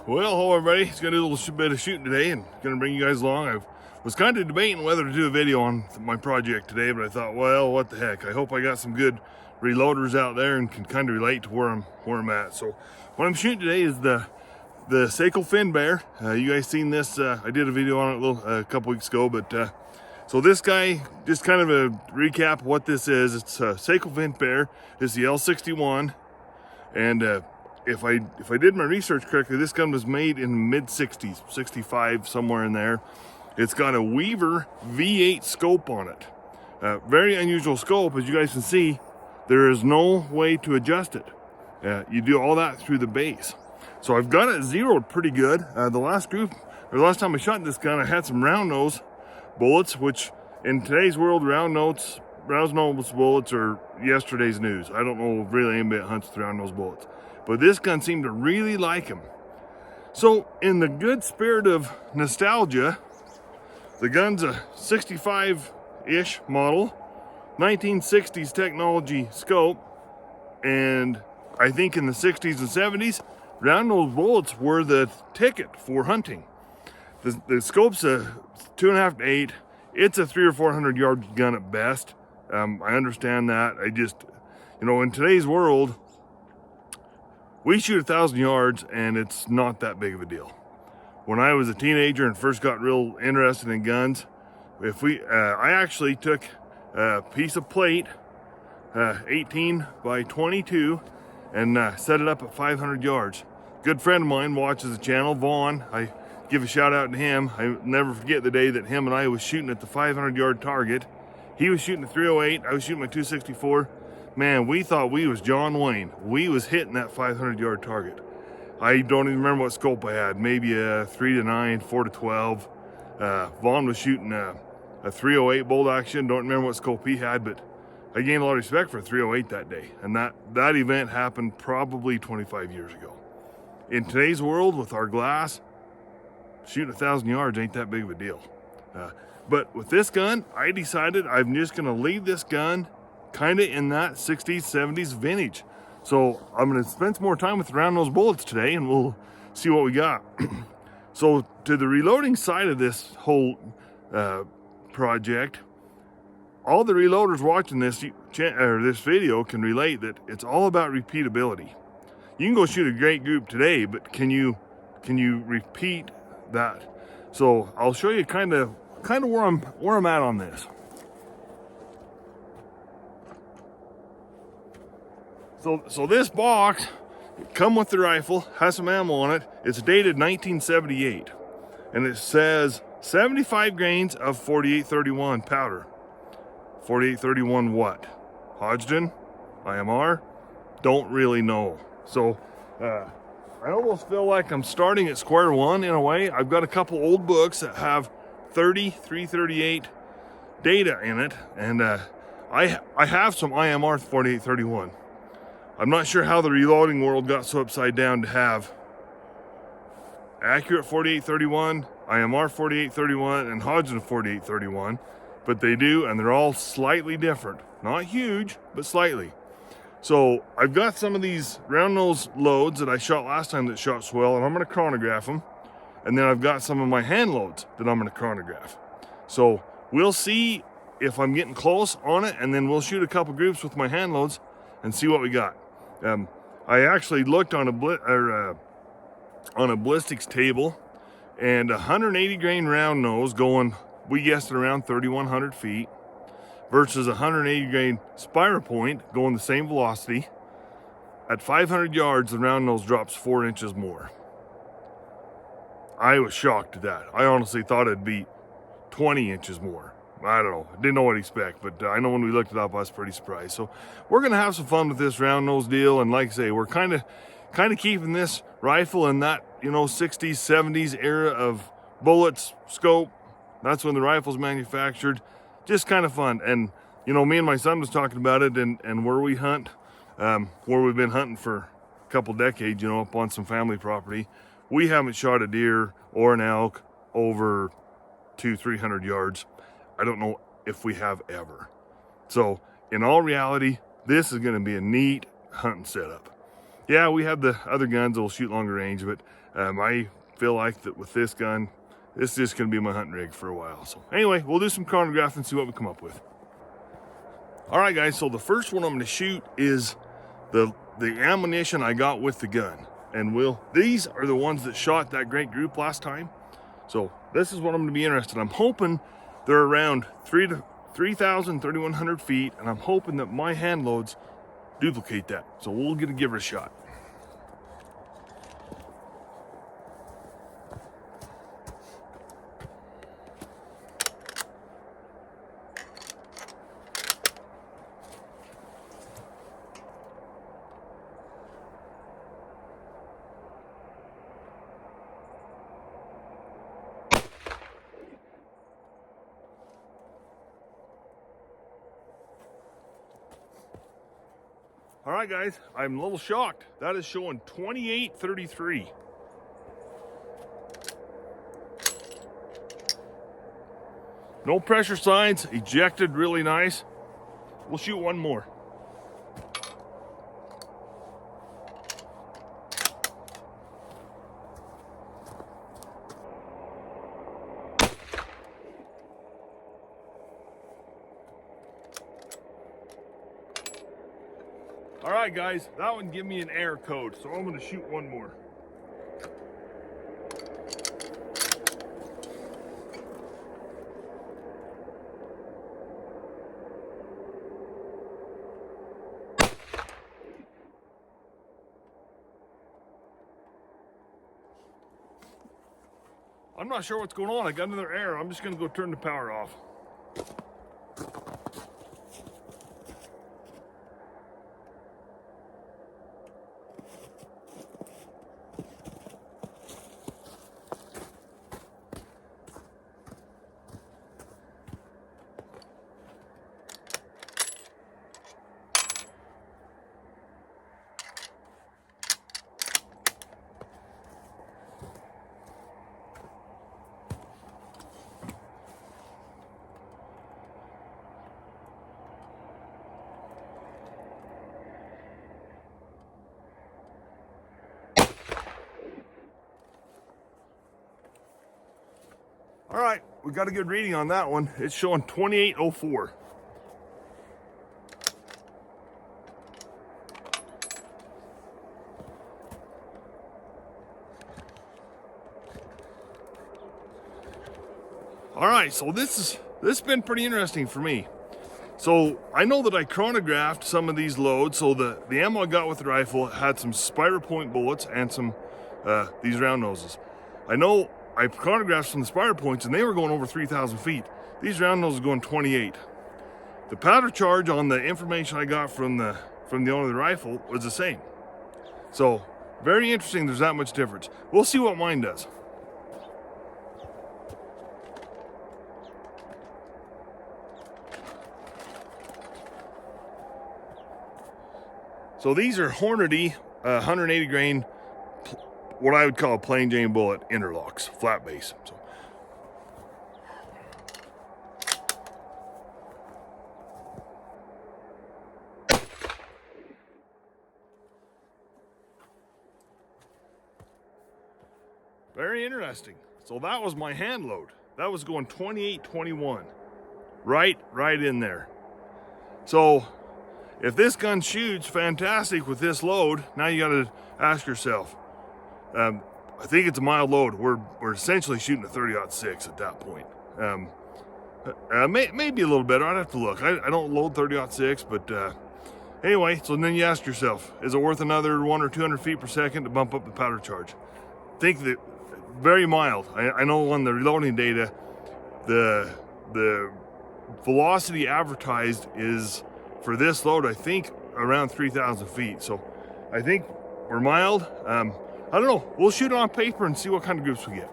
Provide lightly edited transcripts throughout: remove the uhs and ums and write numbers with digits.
Well, hello everybody. It's gonna do a little bit of shooting today and gonna bring you guys along. I was kind of debating whether to do a video on my project today, but I thought, well, what the heck? I hope I got some good reloaders out there and can kind of relate to where I'm at. So what I'm shooting today is the Sako finnbear. You guys seen this? I did a video on it a couple weeks ago, but so this guy, just kind of a recap of what this is. It's Sako finnbear. It's the L61, and if I did my research correctly, this gun was made in the mid-60s, 65, somewhere in there. It's got a Weaver V8 scope on it. Very unusual scope. As you guys can see, there is no way to adjust it. You do all that through the base. So I've got it zeroed pretty good. The last time I shot this gun, I had some round nose bullets, which in today's world, round nose bullets are yesterday's news. I don't know if really anybody hunts with round nose bullets. But this gun seemed to really like him. So in the good spirit of nostalgia, the gun's a 65-ish model, 1960s technology scope, and I think in the 60s and 70s, round nose bullets were the ticket for hunting. The scope's a 2.5 to 8. It's a 300 or 400 yard gun at best. I understand that. In today's world, we shoot 1,000 yards and it's not that big of a deal. When I was a teenager and first got real interested in guns, I actually took a piece of plate, 18 by 22, and set it up at 500 yards. Good friend of mine watches the channel, Vaughn. I give a shout out to him. I never forget the day that him and I was shooting at the 500 yard target. He was shooting a 308, I was shooting my 264. Man, we thought we was John Wayne. We was hitting that 500 yard target. I don't even remember what scope I had. Maybe a 3 to 9, 4 to 12. Vaughn was shooting a 308 bolt action. Don't remember what scope he had, but I gained a lot of respect for a 308 that day. And that event happened probably 25 years ago. In today's world, with our glass, shooting 1,000 yards ain't that big of a deal. But with this gun, I decided I'm just gonna leave this gun kind of in that 60s, 70s vintage. So I'm going to spend some more time with round nose bullets today and we'll see what we got. So to the reloading side of this whole project, all the reloaders watching this video can relate that it's all about repeatability. You can go shoot a great group today, but can you repeat that? So I'll show you kind of where I'm at on this. So this box, come with the rifle, has some ammo on it. It's dated 1978, and it says 75 grains of 4831 powder. 4831 what? Hodgdon? IMR? Don't really know. So I almost feel like I'm starting at square one in a way. I've got a couple old books that have 338 data in it, and I have some IMR 4831. I'm not sure how the reloading world got so upside down to have accurate 4831, IMR 4831, and Hodgdon 4831, but they do, and they're all slightly different. Not huge, but slightly. So I've got some of these round nose loads that I shot last time that shot swell, and I'm going to chronograph them. And then I've got some of my hand loads that I'm going to chronograph. So we'll see if I'm getting close on it, and then we'll shoot a couple groups with my hand loads and see what we got. I actually looked on a ballistics table, and 180 grain round nose going, we guessed it around 3,100 feet, versus 180 grain spire point going the same velocity. At 500 yards, the round nose drops 4 inches more. I was shocked at that. I honestly thought it'd be 20 inches more. I don't know. I didn't know what to expect, but I know when we looked it up, I was pretty surprised. So we're going to have some fun with this round nose deal. And like I say, we're kind of keeping this rifle in that, 60s, 70s era of bullets, scope. That's when the rifle's manufactured. Just kind of fun. And, me and my son was talking about it and where we hunt, where we've been hunting for a couple decades, up on some family property. We haven't shot a deer or an elk over 200-300 yards. I don't know if we have ever. So in all reality, this is going to be a neat hunting setup. Yeah, we have the other guns that will shoot longer range, but I feel like that with this gun, this is just going to be my hunting rig for a while. So anyway, we'll do some chronographing and see what we come up with. All right, guys, so the first one I'm going to shoot is the ammunition I got with the gun. And these are the ones that shot that great group last time. So this is what I'm going to be interested in. I'm hoping they're around 3,100 feet, and I'm hoping that my hand loads duplicate that. So we'll give it a shot. All right, guys, I'm a little shocked. That is showing 28.33. No pressure signs, ejected really nice. We'll shoot one more. All right, guys, that one gave me an error code, so I'm gonna shoot one more. I'm not sure what's going on. I got another error. I'm just gonna go turn the power off. All right, we got a good reading on that one. It's showing 28.04. All right, so this has been pretty interesting for me. So I know that I chronographed some of these loads. So the ammo I got with the rifle had some spiral point bullets and some these round noses. I know I chronographed some of the spiral points and they were going over 3,000 feet. These round noses are going 28. The powder charge on the information I got from the owner of the rifle was the same. So very interesting. There's that much difference. We'll see what mine does. So these are Hornady 180 grain, what I would call a plain Jane bullet interlocks, flat base. So. Very interesting. So that was my hand load. That was going 28-21, right in there. So if this gun shoots fantastic with this load, now you got to ask yourself. I think it's a mild load. We're essentially shooting a 30-06 at that point. Maybe a little better. I'd have to look. I don't load 30-06, but anyway. So then you ask yourself, is it worth another 100 or 200 feet per second to bump up the powder charge? Think that very mild. I know on the reloading data, the velocity advertised is, for this load, I think around 3,000 feet. So I think we're mild. I don't know. We'll shoot it on paper and see what kind of groups we get.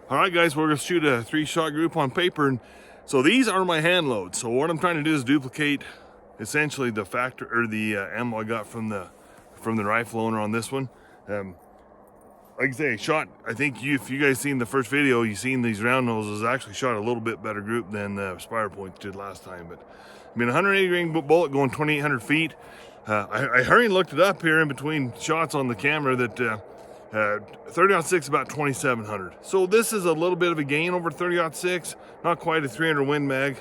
All right, guys, we're gonna shoot a 3-shot group on paper. And so these are my hand loads. So what I'm trying to do is duplicate essentially the factor or the ammo I got from the rifle owner on this one. Like I say, shot, I think if you guys seen the first video, you seen these round noses actually shot a little bit better group than the spider points did last time. But I mean, 180 grain bullet going 2,800 feet. I hurried and looked it up here in between shots on the camera that 30-06 is about 2,700. So this is a little bit of a gain over 30-06. Not quite a 300 Win Mag,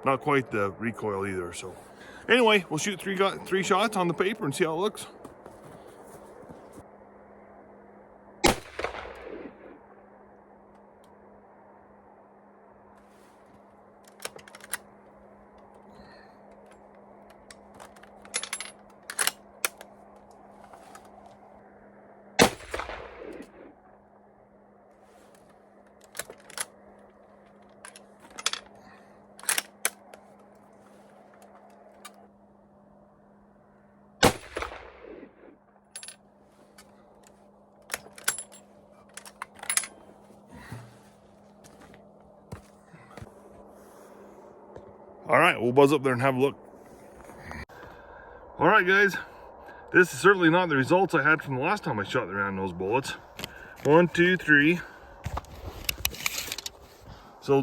not quite the recoil either. So anyway, we'll shoot three shots on the paper and see how it looks. All right, we'll buzz up there and have a look. All right, guys, this is certainly not the results I had from the last time I shot the round nose bullets. 1, 2, 3. So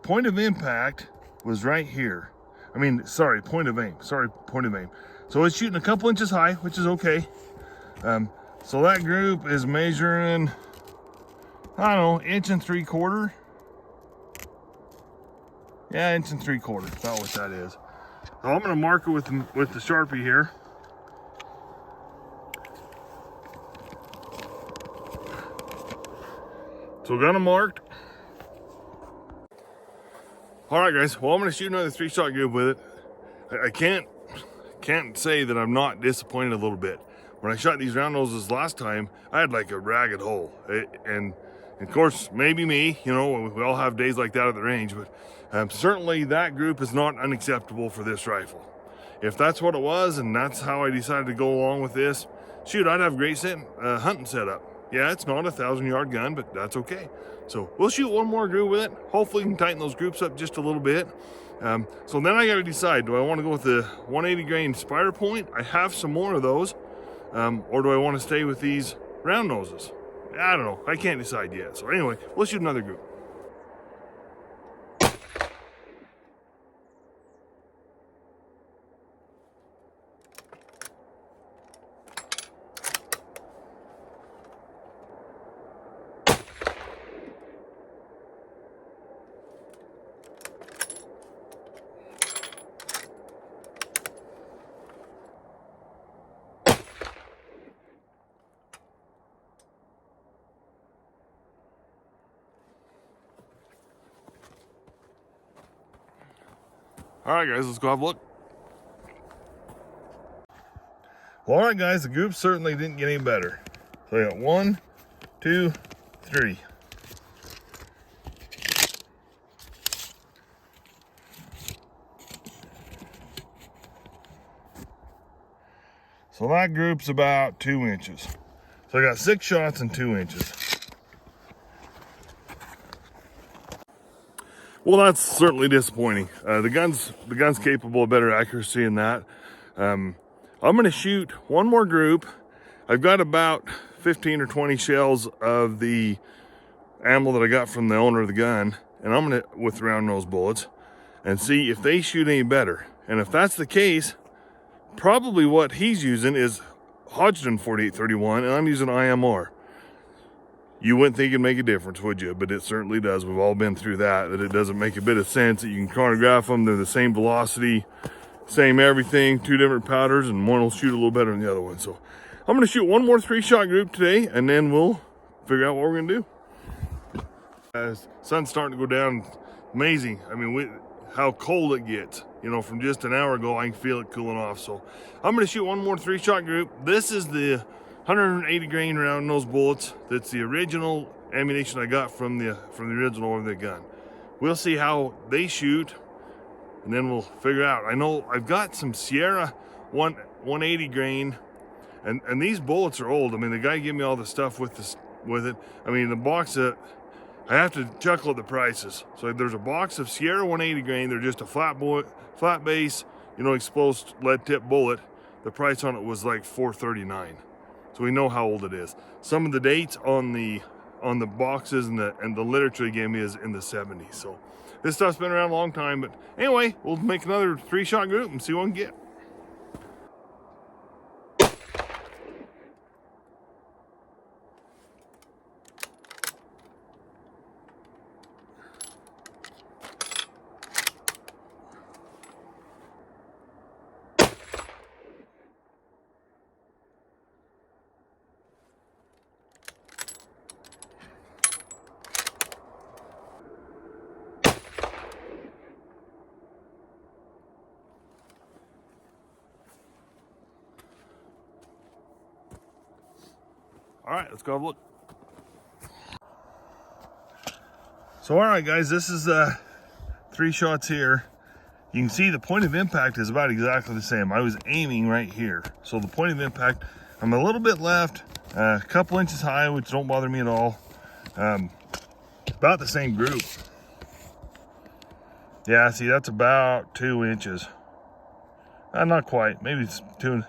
point of impact was right here. I mean, sorry, point of aim. Sorry, point of aim. So it's shooting a couple inches high, which is okay. So that group is measuring, I don't know, 1 3/4 inches. Yeah, 1 3/4 inches, about what that is. So I'm gonna mark it with the Sharpie here. So got them marked. All right, guys, well, I'm gonna shoot another 3-shot group with it. I can't say that I'm not disappointed a little bit. When I shot these round noses last time, I had like a ragged hole. And of course, maybe me, you know, we all have days like that at the range, but certainly that group is not unacceptable for this rifle. If that's what it was, and that's how I decided to go along with this, shoot, I'd have a great hunting setup. Yeah, it's not a 1,000-yard gun, but that's okay. So we'll shoot one more group with it. Hopefully we can tighten those groups up just a little bit. So then I gotta decide, do I wanna go with the 180 grain spider point? I have some more of those. Or do I wanna stay with these round noses? I don't know, I can't decide yet. So anyway, we'll shoot another group. All right, guys, let's go have a look. Well, all right, guys, the group certainly didn't get any better. So I got 1, 2, 3. So that group's about 2 inches. So I got 6 shots and 2 inches. Well, that's certainly disappointing. The gun's capable of better accuracy than that. I'm gonna shoot one more group. I've got about 15 or 20 shells of the ammo that I got from the owner of the gun, and I'm gonna, with round nose bullets, and see if they shoot any better. And if that's the case, probably what he's using is Hodgdon 4831, and I'm using IMR. You wouldn't think it'd make a difference, would you? But it certainly does. We've all been through that it doesn't make a bit of sense that you can chronograph them. They're the same velocity, same everything, 2 different powders, and one will shoot a little better than the other one. So I'm gonna shoot one more 3-shot group today, and then we'll figure out what we're gonna do. Sun's starting to go down. Amazing. I mean, how cold it gets. You know, from just an hour ago, I can feel it cooling off. So I'm gonna shoot one more 3-shot group. This is the 180 grain round nose bullets. That's the original ammunition I got from the original owner of the gun. We'll see how they shoot, and then we'll figure out. I know I've got some Sierra 180 grain, and these bullets are old. I mean, the guy gave me all the stuff with it. I mean, the box that I have to chuckle at the prices. So there's a box of Sierra 180 grain. They're just a flat base, you know, exposed lead tip bullet. The price on it was like $4.39. So we know how old it is. Some of the dates on the boxes and the literature they gave me is in the 70s. So this stuff's been around a long time. But anyway, we'll make another 3-shot group and see what we can get. All right, let's go have a look. So all right guys, this is 3 shots here. You can see the point of impact is about exactly the same. I was aiming right here. So the point of impact, I'm a little bit left, a couple inches high, which don't bother me at all. About the same group. Yeah, see, that's about 2 inches. Not quite, maybe it's 2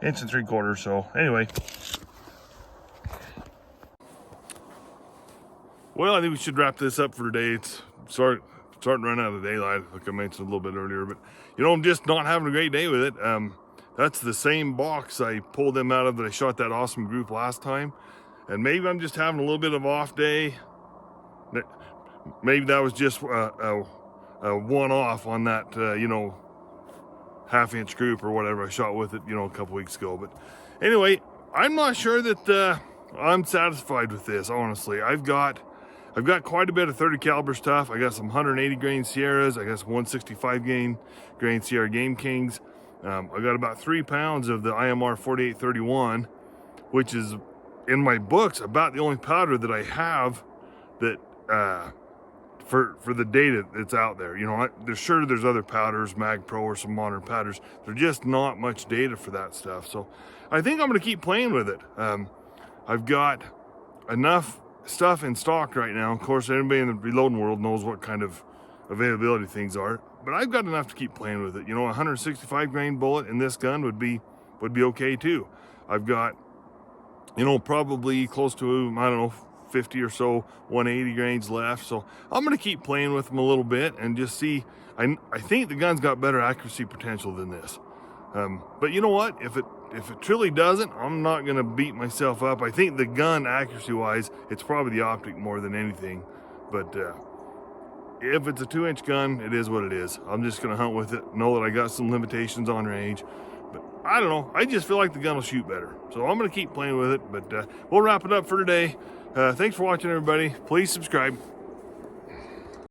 inches and 3/4. So anyway. Well, I think we should wrap this up for today. It's starting to run out of daylight, like I mentioned a little bit earlier. But, you know, I'm just not having a great day with it. That's the same box I pulled them out of that I shot that awesome group last time. And maybe I'm just having a little bit of off day. Maybe that was just a one-off on that, you know, 1/2-inch group or whatever I shot with it, you know, a couple weeks ago. But anyway, I'm not sure that I'm satisfied with this, honestly. I've got quite a bit of 30 caliber stuff. I got some 180 grain Sierras. I got some 165 grain Sierra Game Kings. I got about 3 pounds of the IMR 4831, which is in my books about the only powder that I have that for the data that's out there. You know, there's other powders, Mag Pro or some modern powders. There's just not much data for that stuff. So I think I'm going to keep playing with it. I've got enough stuff in stock right now. Of course, anybody in the reloading world knows what kind of availability things are, but I've got enough to keep playing with it. You know, a 165 grain bullet in this gun would be okay too. I've got, you know, probably close to, I don't know, 50 or so 180 grains left. So I'm going to keep playing with them a little bit and just see. I think the gun's got better accuracy potential than this. But you know what? If it truly doesn't, I'm not going to beat myself up. I think the gun, accuracy-wise, it's probably the optic more than anything. But if it's a 2-inch gun, it is what it is. I'm just going to hunt with it, know that I got some limitations on range. But I don't know. I just feel like the gun will shoot better. So I'm going to keep playing with it. But we'll wrap it up for today. Thanks for watching, everybody. Please subscribe.